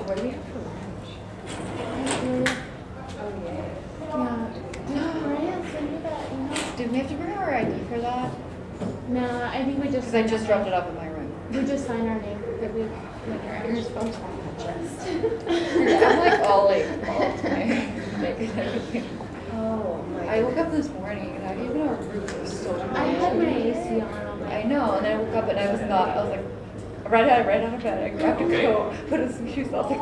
What do we have for lunch? Oh yeah. Did we have to bring our ID for that? No, I think we just. Because I just dropped it off in my room. We just signed our name that we. You're supposed to on the chest. I'm like all today. Oh my. I woke up this morning and I didn't even know our roof was so cold. I had my AC on all night. I know, and then I woke up and I was like, right out of bed, I grabbed a coat, put on some shoes, I was like,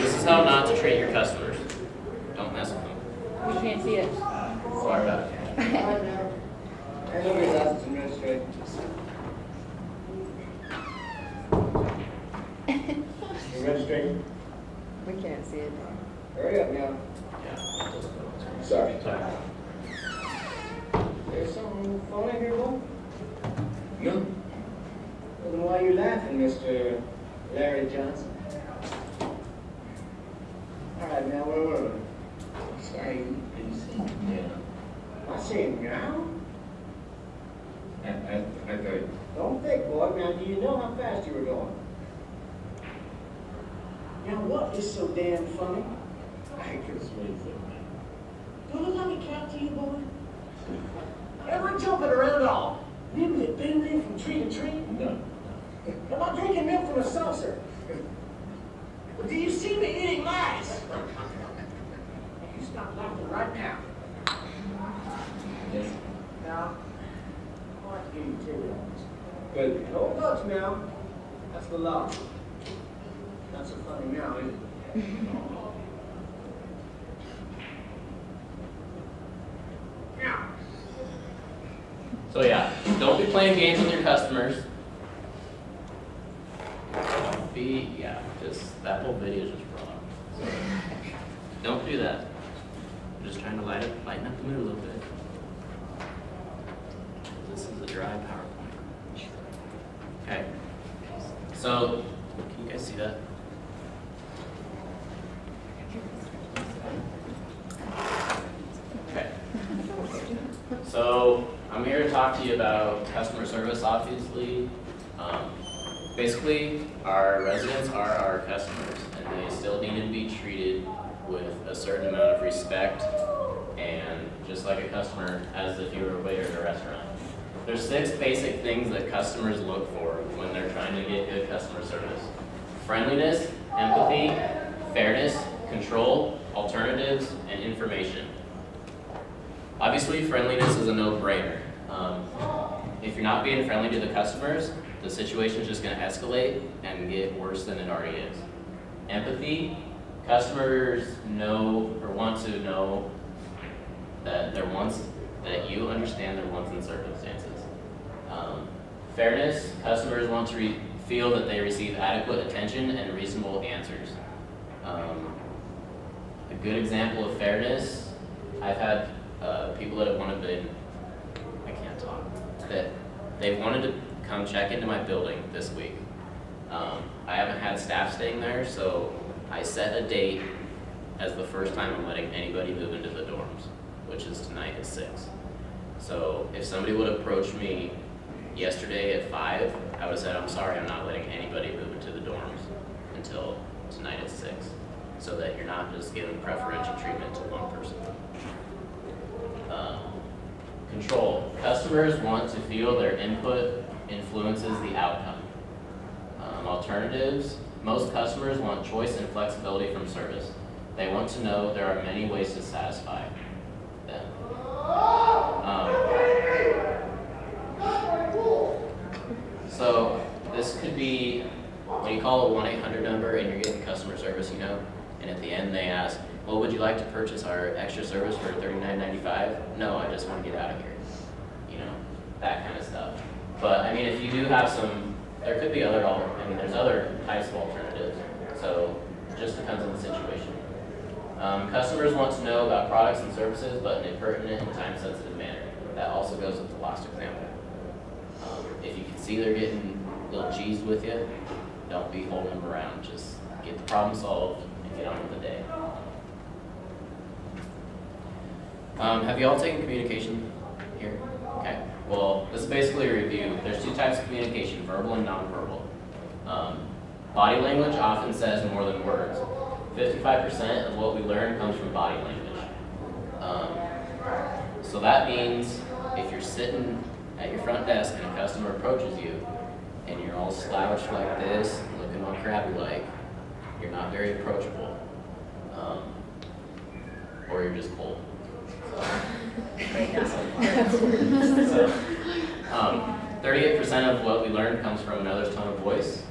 This is how not to treat your customers. Don't mess with them. You can't see it. Sorry about it. You registering? we can't see it. Hurry up now. Yeah. Sorry. Sorry. There's something funny here, boy? No. Well, then why are you laughing, Mr. Larry Johnson? All right, now, where were we? Sorry, didn't see. Yeah. I say now? I thought. Don't think, boy. Now, do you know how fast you were going? Now, what is so damn funny? I can swing so bad. Don't look like a cat to you, boy? Ever jumping around all nimbly bending from tree to tree? No. Am I drinking milk from a saucer? Well, do you see me eating mice? You stop laughing right now. Yes. Now, I want to give you $10. But no bucks now. That's the law. Not so funny now, is it? Yeah. So yeah, don't be playing games with your customers. Just that whole video is just wrong. So, don't do that. I'm just trying to lighten up the mood a little bit. This is a dry PowerPoint. Okay. So, can you guys see that? Okay. So, I'm here to talk to you about customer service, obviously. Basically, our residents are our customers, and they still need to be treated with a certain amount of respect and just like a customer, as if you were a waiter at a restaurant. There's 6 basic things that customers look for when they're trying to get good customer service: friendliness, empathy, fairness, control, alternatives, and information. Obviously, friendliness is a no-brainer. If you're not being friendly to the customers, the situation is just going to escalate and get worse than it already is. Empathy, customers know or want to know that that you understand their wants and circumstances. Fairness, customers want to feel that they receive adequate attention and reasonable answers. A good example of fairness, I've had people that have that they've wanted to come check into my building this week. I haven't had staff staying there, so I set a date as the first time I'm letting anybody move into the dorms, which is tonight at 6. So if somebody would approach me yesterday at 5, I would have said, I'm sorry, I'm not letting anybody move into the dorms until tonight at 6, so that you're not just giving preferential treatment to one person. Control. Customers want to feel their input influences the outcome. Alternatives. Most customers want choice and flexibility from service. They want to know there are many ways to satisfy them. So this could be when you call a 1-800 number and you're getting customer service, and at the end they ask, well, would you like to purchase our extra service for $39.95? No, I just want to get out of here. That kind of stuff. But I mean, if you do have there could be there's other types of alternatives. So it just depends on the situation. Customers want to know about products and services, but in a pertinent and time-sensitive manner. That also goes with the last example. If you can see they're getting a little cheesed with you, don't be holding them around. Just get the problem solved and get on with the day. Have you all taken communication here? Okay. basically a review. There's two types of communication, verbal and nonverbal. Body language often says more than words. 55% of what we learn comes from body language. So that means if you're sitting at your front desk and a customer approaches you and you're all slouched like this, looking all crappy like, you're not very approachable. Or you're just cold. So, 38% of what we learn comes from another's tone of voice.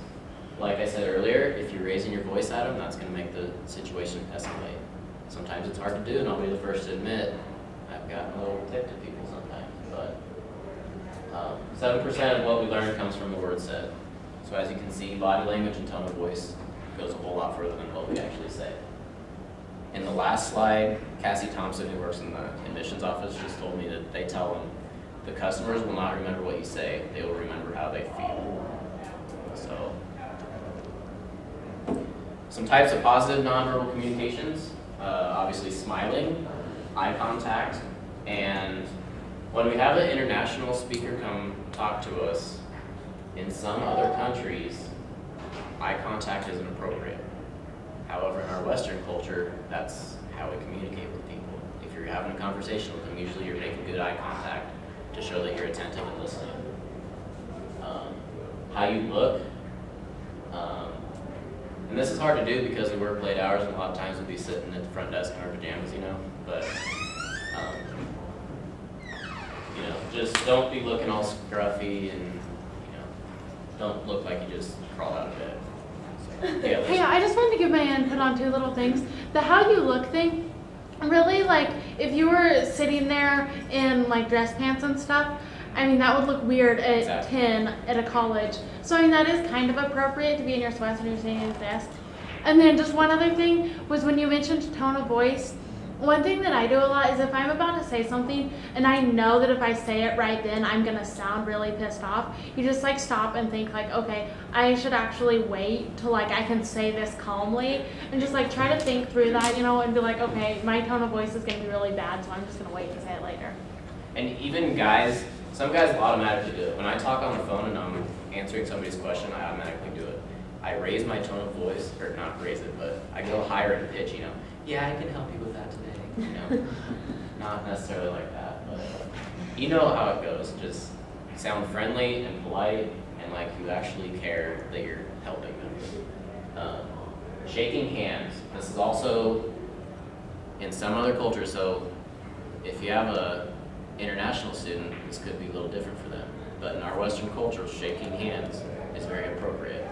Like I said earlier, if you're raising your voice at them, that's going to make the situation escalate. Sometimes it's hard to do, and I'll be the first to admit I've gotten a little ticked at people sometimes. But 7% of what we learn comes from the words said. So as you can see, body language and tone of voice goes a whole lot further than what we actually say. In the last slide, Cassie Thompson, who works in the admissions office, just told me that they tell them the customers will not remember what you say, they will remember how they feel. So, some types of positive nonverbal communications, obviously smiling, eye contact, and when we have an international speaker come talk to us, in some other countries, eye contact isn't appropriate. However, in our Western culture, that's how we communicate with people. If you're having a conversation with them, usually you're making good eye contact to show that you're attentive and listening. How you look, and this is hard to do because we work late hours and a lot of times we'll be sitting at the front desk in our pajamas, you know, but you know, just don't be looking all scruffy and, you know, don't look like you just crawled out of bed. So, yeah, Hey, I just wanted to give my input on two little things. The how you look thing, really, like, if you were sitting there in, like, dress pants and stuff, I mean, that would look weird at Exactly. 10 at a college. So, I mean, that is kind of appropriate to be in your sweats when you're sitting at the desk. And then just one other thing was when you mentioned tone of voice, one thing that I do a lot is if I'm about to say something and I know that if I say it right then I'm gonna sound really pissed off, you just like stop and think like, okay, I should actually wait till like I can say this calmly and just like try to think through that, you know, and be like, okay, my tone of voice is gonna be really bad, so I'm just gonna wait and say it later. And even guys, some guys automatically do it. When I talk on the phone and I'm answering somebody's question, I automatically do it. I raise my tone of voice, or not raise it, but I go higher in pitch, you know. Yeah, I can help you with that today, you know. Not necessarily like that, but you know how it goes. Just sound friendly and polite and like you actually care that you're helping them. Shaking hands. This is also in some other cultures, so if you have a international student, this could be a little different for them. But in our Western culture, shaking hands is very appropriate.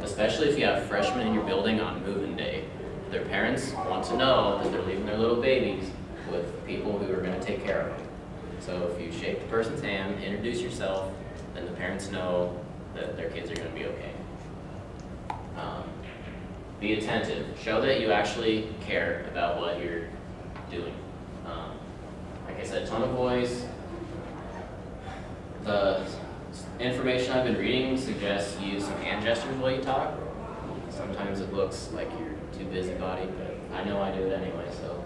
Especially if you have freshmen in your building on move-in day. Their parents want to know that they're leaving their little babies with people who are going to take care of them. So if you shake the person's hand, introduce yourself, then the parents know that their kids are going to be okay. Be attentive. Show that you actually care about what you're doing. Like I said, tone of voice. The information I've been reading suggests you use some hand gestures while you talk. Sometimes it looks like you're too busybody, but I know I do it anyway, so.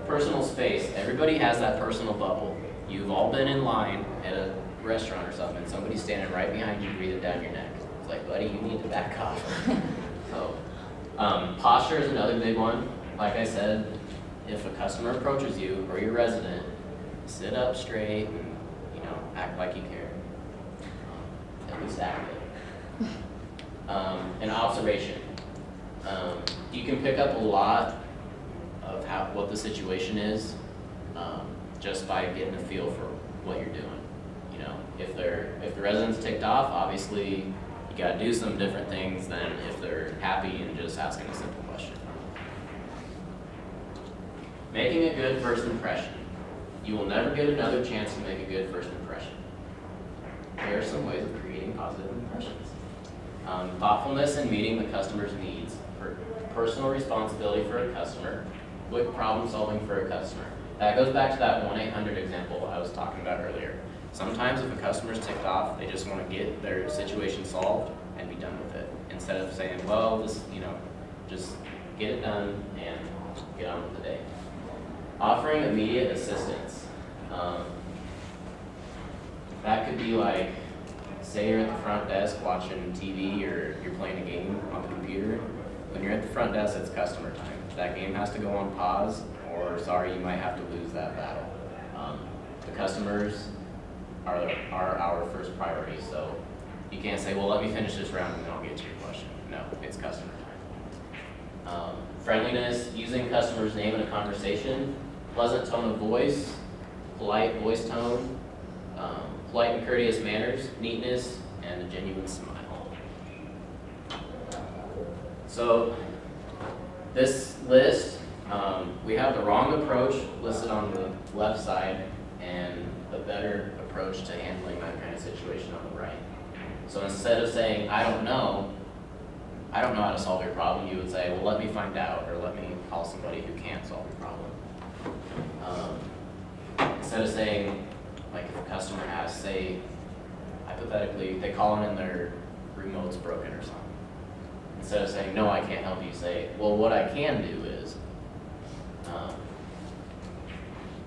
Personal space. Everybody has that personal bubble. You've all been in line at a restaurant or something, and somebody's standing right behind you breathing down your neck. It's like, buddy, you need to back off. So, posture is another big one. Like I said, if a customer approaches you or your resident, sit up straight and, you know, act like you care. At least act it. And observation. You can pick up a lot of what the situation is just by getting a feel for what you're doing. You know, if the resident's ticked off, obviously you got to do some different things than if they're happy and just asking a simple question. Making a good first impression. You will never get another chance to make a good first impression. There are some ways of creating positive impressions. Thoughtfulness in meeting the customer's needs. Personal responsibility for a customer. Quick problem solving for a customer. That goes back to that 1-800 example I was talking about earlier. Sometimes if a customer's ticked off, they just want to get their situation solved and be done with it. Instead of saying, well, this, you know, just get it done and get on with the day. Offering immediate assistance. could be like, say you're at the front desk watching TV or you're playing a game on the computer. When you're at the front desk, it's customer time. That game has to go on pause, or sorry, you might have to lose that battle. The customers are our first priority, so you can't say, well, let me finish this round and then I'll get to your question. No, it's customer time. Friendliness, using customer's name in a conversation, pleasant tone of voice, polite voice tone, polite and courteous manners, neatness, and a genuine smile. So this list, we have the wrong approach listed on the left side and the better approach to handling that kind of situation on the right. So instead of saying, I don't know how to solve your problem, you would say, well, let me find out, or let me call somebody who can solve your problem. Instead of saying, like if a customer asks, say, hypothetically, they call in and their remote's broken or something. Instead of saying, no, I can't help you, say, well, what I can do is,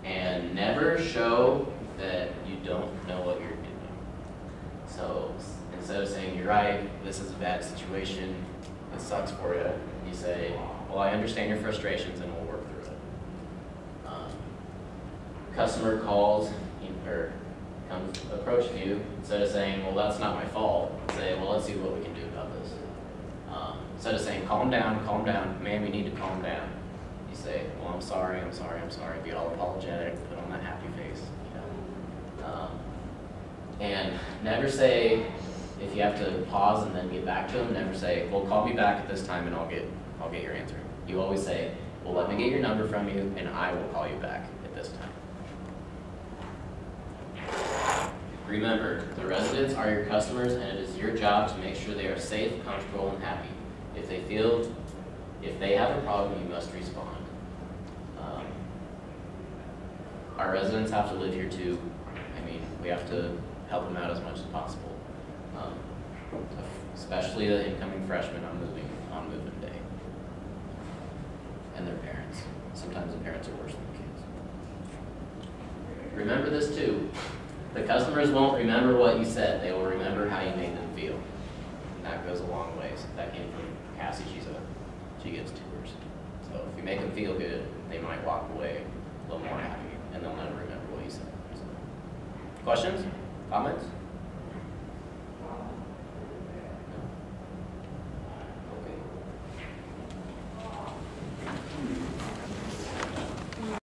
and never show that you don't know what you're doing. So instead of saying, you're right, this is a bad situation, it sucks for you, you say, well, I understand your frustrations and we'll work through it. Customer calls or approaches you, instead of saying, well, that's not my fault, say, well, let's see what we can do about this. Instead of saying, calm down, man, we need to calm down. You say, well, I'm sorry, be all apologetic, put on that happy face. You know? And never say, if you have to pause and then get back to them, never say, well, call me back at this time and I'll get your answer. You always say, well, let me get your number from you and I will call you back at this time. Remember, the residents are your customers and it is your job to make sure they are safe, comfortable, and happy. If they have a problem, you must respond. Our residents have to live here too. I mean, we have to help them out as much as possible. Especially the incoming freshmen on movement day. And their parents. Sometimes the parents are worse than the kids. Remember this too. The customers won't remember what you said, they will remember how you made them feel. And that goes a long ways. That came from Cassie, she gives tours. So if you make them feel good, they might walk away a little more happy and they'll never remember what you said. So, questions? Comments?